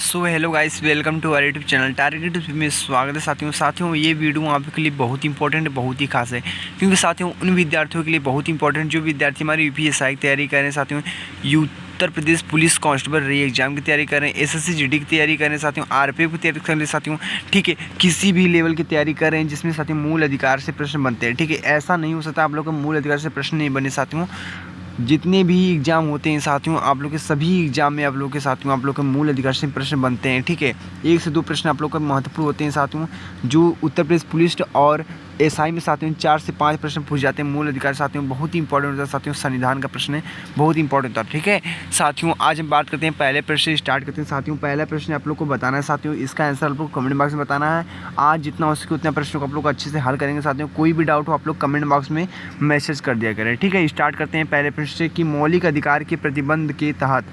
So hello guys, welcome to our YouTube channel Target में स्वागत है। साथियों ये वीडियो आपके लिए बहुत इंपॉर्टेंट है, बहुत ही खास है, क्योंकि साथियों उन विद्यार्थियों के लिए बहुत इंपॉर्टेंट जो विद्यार्थी हमारे यूपीएसआई की तैयारी कर रहे हैं। साथियों उत्तर प्रदेश पुलिस कांस्टेबल री एग्जाम की तैयारी कर रहे हैं, एसएससी जीडी की तैयारी कर रहे हैं, साथियों आरपीएफ की तैयारी कर रहे हैं, साथियों ठीक है, किसी भी लेवल की तैयारी कर रहे हैं जिसमें साथियों मूल अधिकार से प्रश्न बनते हैं। ठीक है, ऐसा नहीं हो सकता आप लोग को मूल अधिकार से प्रश्न नहीं बने। साथियों जितने भी एग्ज़ाम होते हैं साथियों, आप लोग के सभी एग्ज़ाम में आप लोग के साथियों आप लोग के मूल अधिकार से प्रश्न बनते हैं। ठीक है, 1 से 2 प्रश्न आप लोग का महत्वपूर्ण होते हैं साथियों। जो उत्तर प्रदेश पुलिस और एसआई में साथियों 4 से 5 प्रश्न पूछ जाते हैं मूल अधिकार साथियों, बहुत ही इंपॉर्टेंट होता है साथियों। संविधान का प्रश्न है, बहुत ही इंपॉर्टेंट होता है। ठीक है साथियों, आज हम बात करते हैं पहले प्रश्न से स्टार्ट करते हैं साथियों। पहला प्रश्न आप लोग को बताना है साथियों, इसका आंसर आप लोग कमेंट बॉक्स में बताना है। आज जितना हो सके उतना प्रश्नों को आप लोग अच्छे से हल करेंगे साथियों। कोई भी डाउट हो आप लोग कमेंट बॉक्स में मैसेज कर दिया करें। ठीक है, स्टार्ट करते हैं पहले प्रश्न से कि मौलिक अधिकार के प्रतिबंध के तहत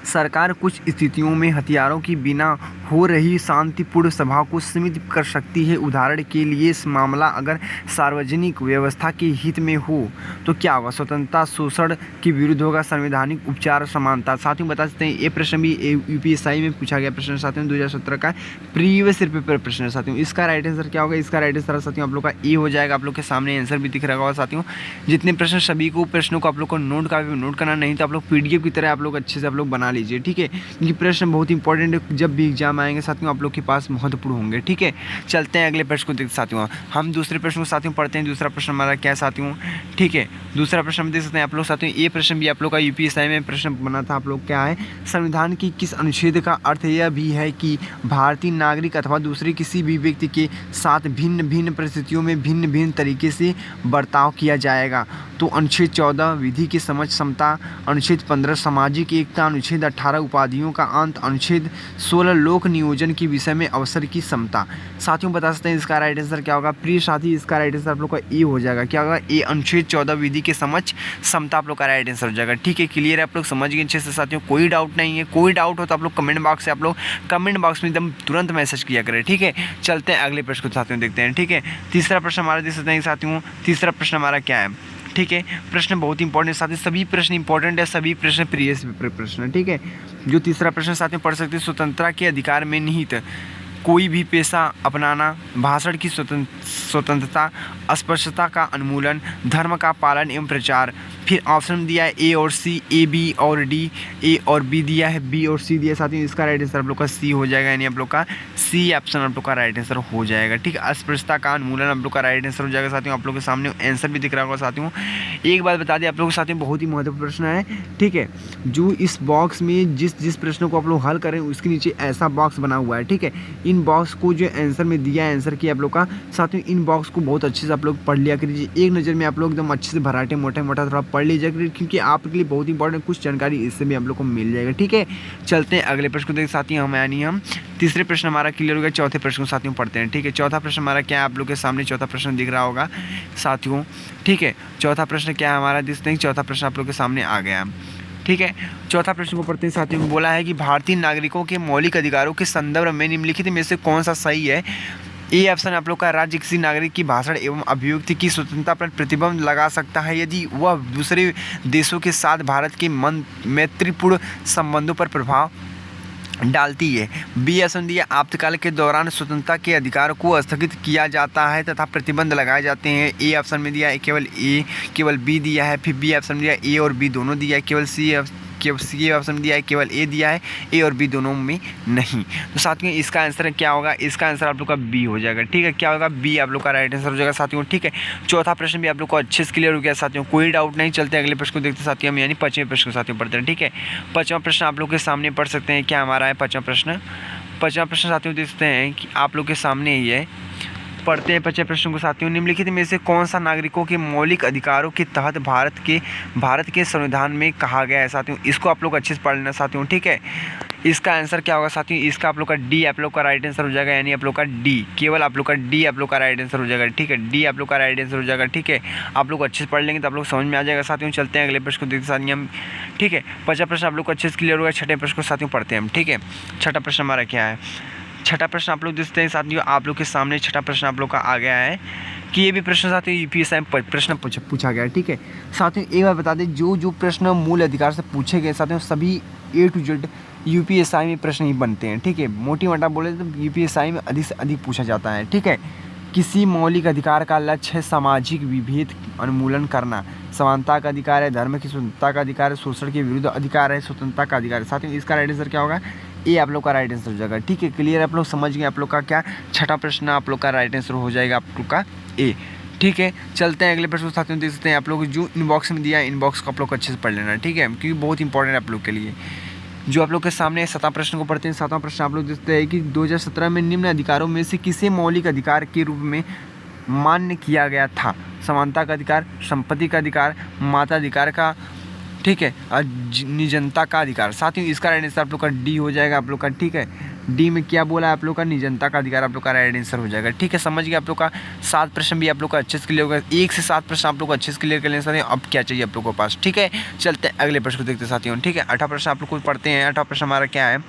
सरकार कुछ स्थितियों में हथियारों की बिना हो रही शांतिपूर्ण सभा को सीमित कर सकती है। उदाहरण के लिए इस मामला अगर सार्वजनिक व्यवस्था के हित में हो तो क्या होगा? स्वतंत्रता, शोषण के विरुद्ध होगा, संवैधानिक उपचार, समानता। साथियों बता सकते हैं ये प्रश्न भी यूपीएसआई में पूछा गया प्रश्न साथियों, 2017 का प्रीवियस ईयर पेपर प्रश्न है साथियों। इसका राइट आंसर क्या होगा? इसका राइट आंसर साथियों आप लोग का ए हो जाएगा। आप लोग के सामने आंसर भी दिख रहा होगा साथियों। जितने प्रश्न सभी को प्रश्नों को आप लोग को नोट करना, नहीं तो आप लोग पीडीएफ की तरह आप लोग अच्छे से आप लोग बना लीजिए। ठीक है, क्योंकि प्रश्न बहुत इंपॉर्टेंट है, जब भी एग्जाम आएंगे साथियों आप लोग के पास महत्वपूर्ण होंगे। ठीक है, चलते हैं अगले प्रश्न को देखते साथियों। हम दूसरे प्रश्न को साथियों पढ़ते हैं। दूसरा प्रश्न हमारा क्या है साथियों? ठीक है, दूसरा प्रश्न हम देख सकते हैं आप लोग साथियों। ये प्रश्न भी आप लोग का यूपीएसआई में प्रश्न बना था। आप लोग क्या है, संविधान की किस अनुच्छेद का अर्थ यह भी है कि भारतीय नागरिक अथवा दूसरे किसी भी व्यक्ति के साथ भिन्न भिन्न परिस्थितियों में भिन्न भिन्न तरीके से बर्ताव किया जाएगा? तो अनुच्छेद 14 विधि की समझ समता, अनुच्छेद 15 सामाजिक एकता, अनुच्छेद 18 उपाधियों का अंत, अनुच्छेद 16 लोक नियोजन के विषय में अवसर की समता। साथियों बता सकते हैं इसका राइट आंसर क्या होगा? प्रिय साथी, इसका राइट आंसर आप लोग का ए हो जाएगा। क्या होगा? ए, अनुच्छेद 14 विधि के समझ समता आप लोग का राइट आंसर हो जाएगा। ठीक है, क्लियर है? आप लोग समझ गए अच्छे से साथियों, कोई डाउट नहीं है। कोई डाउट हो तो आप लोग कमेंट बॉक्स से आप लोग कमेंट बॉक्स में एकदम तुरंत मैसेज किया करें। ठीक है, चलते हैं अगले प्रश्न को साथियों देखते हैं। ठीक है, तीसरा प्रश्न हमारा देख सकते हैं साथियों। तीसरा प्रश्न हमारा क्या है? ठीक है, प्रश्न बहुत इंपॉर्टेंट है साथियों, सभी प्रश्न इंपॉर्टेंट है, सभी प्रश्न प्रीवियस पेपर प्रश्न है। ठीक है, जो तीसरा प्रश्न साथियों पढ़ सकते हैं, स्वतंत्रता के अधिकार में निहित कोई भी पेशा अपनाना, भाषण की स्वतंत्रता, अस्पृश्यता का उन्मूलन, धर्म का पालन एवं प्रचार। फिर ऑप्शन दिया है ए और सी, ए बी और डी, ए और बी दिया है, बी और सी दिया है साथियों। इसका राइट आंसर आप लोग का सी हो जाएगा, यानी आप लोग का सी ऑप्शन आप लोग का राइट आंसर हो जाएगा। ठीक है, अस्पृश्यता का उन्मूलन आप लोग का राइट आंसर हो जाएगा साथियों। आप लोग के सामने आंसर भी दिख रहा होगा साथियों। एक बात बता दें आप लोगों के साथियों, बहुत ही महत्वपूर्ण प्रश्न है। ठीक है, जो इस बॉक्स में जिस प्रश्न को आप लोग हल करें उसके नीचे ऐसा बॉक्स बना हुआ है। ठीक है, इन बॉक्स को जो आंसर में दिया है, आंसर किया आप लोग का साथियों, इन बॉक्स को बहुत अच्छे से आप लोग पढ़ लिया करिए। एक नज़र में आप लोग एकदम अच्छे से भराटे मोटा थोड़ा पढ़ लीजिए, क्योंकि आपके लिए बहुत इंपॉर्टेंट कुछ जानकारी इससे भी आप लोग को मिल जाएगा। ठीक है, चलते हैं अगले प्रश्न को देख साथियों। हम तीसरे प्रश्न हमारा क्लियर हो गया, चौथे प्रश्न को साथियों पढ़ते हैं। ठीक है, चौथा प्रश्न हमारा क्या है? आप लोग के सामने चौथा प्रश्न दिख रहा होगा साथियों। ठीक है, चौथा प्रश्न क्या है हमारा? देखते हैं, चौथा प्रश्न आप लोग के सामने आ गया। ठीक है, चौथा प्रश्न को पढ़ते हैं साथियों। बोला है कि भारतीय नागरिकों के मौलिक अधिकारों के संदर्भ में निम्नलिखित में से कौन सा सही है? ए ऑप्शन आप लोग का, राज्य किसी नागरिक की भाषण एवं अभिव्यक्ति की स्वतंत्रता पर प्रतिबंध लगा सकता है यदि वह दूसरे देशों के साथ भारत के मैत्रीपूर्ण संबंधों पर प्रभाव डालती है। बी ऑप्शन दिया, आपातकाल के दौरान स्वतंत्रता के अधिकार को स्थगित किया जाता है तथा प्रतिबंध लगाए जाते हैं। ए ऑप्शन में दिया है केवल बी दिया है। फिर बी ऑप्शन दिया ए और बी दोनों दिया है। केवल सी ऑप्शन दिया है, केवल ए दिया है, ए और बी दोनों में नहीं। तो साथियों इसका आंसर क्या होगा? इसका आंसर आप लोग का बी हो जाएगा। ठीक है, क्या होगा? बी आप लोग का राइट आंसर हो जाएगा साथियों। ठीक है, चौथा प्रश्न भी आप लोग को अच्छे से क्लियर हो गया साथियों, कोई डाउट नहीं। चलते हैं अगले प्रश्न को देखते साथियों, हम यानी पांचवें प्रश्न को साथियों पढ़ते हैं। ठीक है, पांचवा प्रश्न आप लोग के सामने पढ़ सकते हैं। क्या हमारा है पांचवा प्रश्न? पांचवा प्रश्न साथियों देखते हैं कि आप लोग के सामने ही है, पढ़ते हैं पांचवें प्रश्न को साथियों। निम्नलिखित में से कौन सा नागरिकों के मौलिक अधिकारों के तहत भारत के संविधान में कहा गया है साथियों? इसको आप लोग अच्छे से पढ़ लेना साथियों। ठीक है, इसका आंसर क्या होगा साथियों? इसका आप लोग का डी आप लोग का राइट आंसर हो जाएगा, यानी आप लोग का डी, केवल आप लोग का डी आप लोग का राइट आंसर हो जाएगा। ठीक है, डी आप लोग का राइट आंसर हो जाएगा। ठीक है, आप लोग अच्छे से पढ़ लेंगे तो आप लोग समझ में आ जाएगा साथियों। चलते हैं अगले प्रश्न को देखते साथियों हम। ठीक है, पांचवा प्रश्न आप लोग को अच्छे से क्लियर होगा। छठे प्रश्न को साथियों पढ़ते हैं हम। ठीक है, छठा प्रश्न हमारा क्या है? छठा प्रश्न आप लोग देखते हैं साथियों, आप लोग के सामने छठा प्रश्न आप लोग का आ गया है कि ये भी प्रश्न साथियों यूपीएसआई में प्रश्न पूछा गया है। ठीक है साथियों, एक बार बता दें, जो प्रश्न मूल अधिकार से पूछे गए साथियों, सभी A to Z यूपीएसआई में प्रश्न ही बनते हैं। ठीक है, मोटी मोटा बोले तो यूपीएसआई में अधिक से अधिक पूछा जाता है। ठीक है, किसी मौलिक अधिकार का लक्ष्य है सामाजिक विभेद उन्मूलन करना। समानता का अधिकार है, धर्म की स्वतंत्रता का अधिकार है, शोषण के विरुद्ध अधिकार है, स्वतंत्रता का अधिकार है। साथियों इसका राइट आंसर क्या होगा? ए आप लोग का राइट आंसर हो जाएगा। ठीक है, क्लियर आप लोग समझ गए। आप लोग का क्या छठा प्रश्न आप लोग का राइट आंसर हो जाएगा आप लोग का ए। ठीक है, चलते हैं अगले प्रश्न। साथियों देख सकते हैं आप लोग जो इनबॉक्स में दिया है, इनबॉक्स को आप लोग अच्छे से पढ़ लेना। ठीक है, क्योंकि बहुत इंपॉर्टेंट है आप लोग के लिए। जो आप लोग के सामने 7वां प्रश्न को पढ़ते हैं। 7वां प्रश्न आप लोग देखते हैं कि 2017 में निम्न अधिकारों में से किसे मौलिक अधिकार के रूप में मान्य किया गया था? समानता का अधिकार, संपत्ति का अधिकार, मताधिकार का, ठीक है, निजनता का अधिकार। साथियों इसका राइट आंसर आप लोग का डी हो जाएगा आप लोग का। ठीक है, डी में क्या बोला है आप लोग का? निजनता का अधिकार आप लोग का राइट आंसर हो जाएगा। ठीक है, समझ गए आप लोग का। 7 प्रश्न भी आप लोग का अच्छे से क्लियर होगा। 1 से 7 प्रश्न आप लोग को अच्छे से क्लियर कर लेना साथियों। अब क्या चाहिए आप लोग के पास? ठीक है, चलते हैं अगले प्रश्न को देखते हैं साथियों। ठीक है, 8वां प्रश्न आप लोग को पढ़ते हैं। 8वां प्रश्न हमारा क्या है?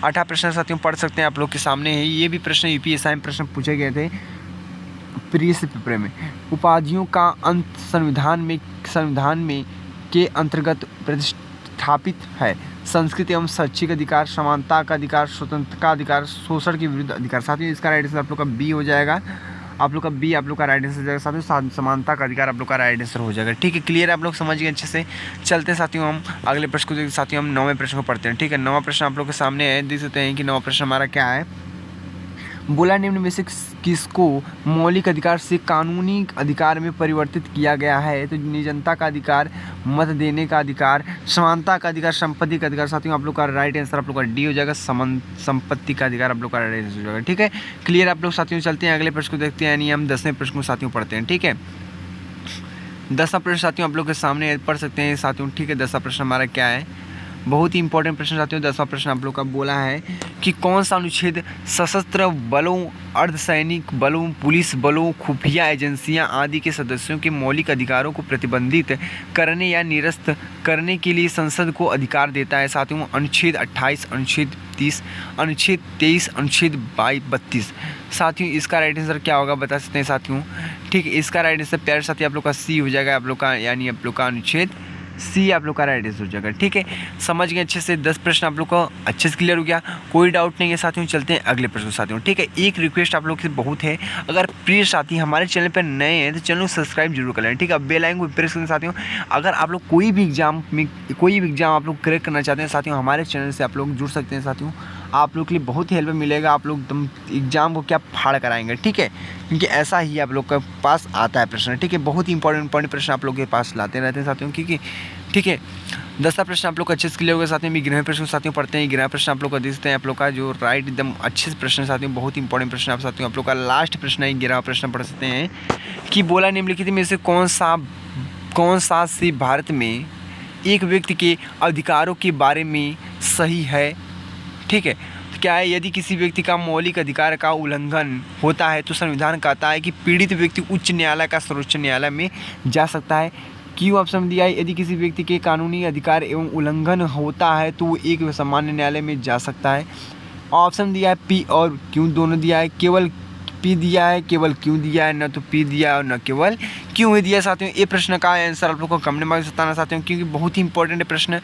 8वां प्रश्न साथियों पढ़ सकते हैं आप लोग के सामने है। ये भी प्रश्न यूपीएसआई में प्रश्न पूछे गए थे प्रीवियस पेपर में। उपाधियों का अंत संविधान में के अंतर्गत प्रतिष्ठापित है। संस्कृति एवं शैक्षिक अधिकार, समानता का अधिकार, स्वतंत्रता का अधिकार, शोषण के विरुद्ध अधिकार। साथियों इसका राइट आंसर आप लोग का बी हो जाएगा। आप लोग का बी आप लोग का राइट आंसर हो जाएगा। साथियों समानता का अधिकार आप लोग का राइट आंसर हो जाएगा। ठीक है, क्लियर आप लोग समझ गए अच्छे से। चलते हैं साथियों हम अगले प्रश्न को देखते। साथियों हम 9वें प्रश्न को पढ़ते हैं। ठीक है, 9वां प्रश्न आप लोग के सामने है। देख सकते हैं कि 9वां प्रश्न हमारा क्या है? बोला निम्न में से किसको मौलिक अधिकार से कानूनी अधिकार में परिवर्तित किया गया है? तो निजनता का अधिकार, मत देने का अधिकार, समानता का अधिकार, संपत्ति का अधिकार। साथियों आप लोग का राइट आंसर आप लोग का डी हो जाएगा। संपत्ति का अधिकार आप लोग का राइट आंसर हो जाएगा। ठीक है, क्लियर आप लोग साथियों। चलते हैं अगले प्रश्न को देखते हैं, यानी हम 10वें प्रश्न को साथियों पढ़ते हैं। ठीक है, 10वां प्रश्न साथियों आप लोग के सामने पढ़ सकते हैं साथियों। ठीक है, 10वां प्रश्न हमारा क्या है? बहुत ही इंपॉर्टेंट प्रश्न साथियों। 10वां प्रश्न आप लोग का बोला है कि कौन सा अनुच्छेद सशस्त्र बलों, अर्धसैनिक बलों, पुलिस बलों, खुफिया एजेंसियां आदि के सदस्यों के मौलिक अधिकारों को प्रतिबंधित करने या निरस्त करने के लिए संसद को अधिकार देता है? साथियों अनुच्छेद 28, अनुच्छेद 30, अनुच्छेद 23, अनुच्छेद 32। साथियों इसका राइट आंसर क्या होगा बता सकते हैं साथियों? ठीक है, इसका राइट आंसर प्यारे साथी आप लोग का सी हो जाएगा आप लोग का, यानी आप लोग का अनुच्छेद सी आप लोग का राइट आंसर हो जाएगा। ठीक है, समझ गए अच्छे से। 10 प्रश्न आप लोग को अच्छे से क्लियर हो गया, कोई डाउट नहीं है साथियों। चलते हैं अगले प्रश्न साथियों। ठीक है, एक रिक्वेस्ट आप लोग से बहुत है, अगर प्रिय साथी हमारे चैनल पर नए हैं तो चैनल को सब्सक्राइब जरूर कर लें। ठीक है, बेल आइकन को प्रेस करें साथियों। अगर आप लोग कोई भी एग्जाम आप लोग क्रैक करना चाहते हैं साथियों, हमारे चैनल से आप लोग जुड़ सकते हैं साथियों। आप लोग के लिए बहुत ही हेल्प मिलेगा। आप लोग एकदम एग्जाम को क्या फाड़ कराएंगे। ठीक है, क्योंकि ऐसा ही आप लोग के पास आता है प्रश्न। ठीक है, बहुत ही इंपॉर्टेंट प्रश्न आप लोग के पास लाते रहते हैं साथियों। क्योंकि ठीक है, 10वां प्रश्न आप लोग को अच्छे से क्लियर होगा साथियों। 11वें प्रश्न साथियों पढ़ते हैं। 11वां प्रश्न आप लोग का देखते हैं। आप लोग का जो राइट एकदम अच्छे से प्रश्न साथियों, बहुत इंपॉर्टेंट प्रश्न आप साथियों। आप लोग का लास्ट प्रश्न है 11वां प्रश्न पढ़ सकते हैं कि बोला निम्नलिखित में से कौन सा से भारत में एक व्यक्ति के अधिकारों के बारे में सही है? ठीक है, तो क्या है? यदि किसी व्यक्ति का मौलिक अधिकार का उल्लंघन होता है तो संविधान कहता है कि पीड़ित व्यक्ति उच्च न्यायालय का सर्वोच्च न्यायालय में जा सकता है। क्यों ऑप्शन दिया है? यदि किसी व्यक्ति के कानूनी अधिकार एवं उल्लंघन होता है तो वो एक सामान्य न्यायालय में जा सकता है। ऑप्शन दिया है पी और क्यों दोनों दिया है। केवल पी दिया है, केवल क्यों दिया है, न तो पी दिया और न केवल क्यों ही दिया साथियों। ये प्रश्न का आंसर आप लोग को कमेंट में बताना साथियों, क्योंकि बहुत ही इंपॉर्टेंट प्रश्न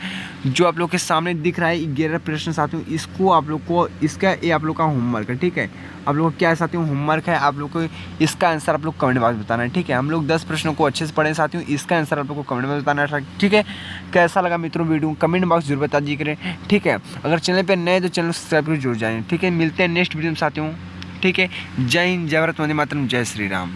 जो आप लोग के सामने दिख रहा है 11 प्रश्न साथियों। इसको आप लोग को इसका ये आप लोग का होमवर्क है। ठीक है, आप लोग को क्या है साथियों? होमवर्क है। आप लोग को इसका आंसर आप लोग कमेंट बॉक्स में बताना है। ठीक है, हम लोग 10 प्रश्नों को अच्छे से पढ़ें साथियों। इसका आंसर आप लोग को कमेंट में बताना है। ठीक है, कैसा लगा मित्रों वीडियो? कमेंट बॉक्स जरूर बता दिए करें। ठीक है, अगर चैनल पर नए तो चैनल सब्सक्राइब कर जुड़ जाएँ। ठीक है, मिलते हैं नेक्स्ट वीडियो में साथियों। ठीक है, जय हिंद, जय भारत, वंदे मातरम, जय श्री राम।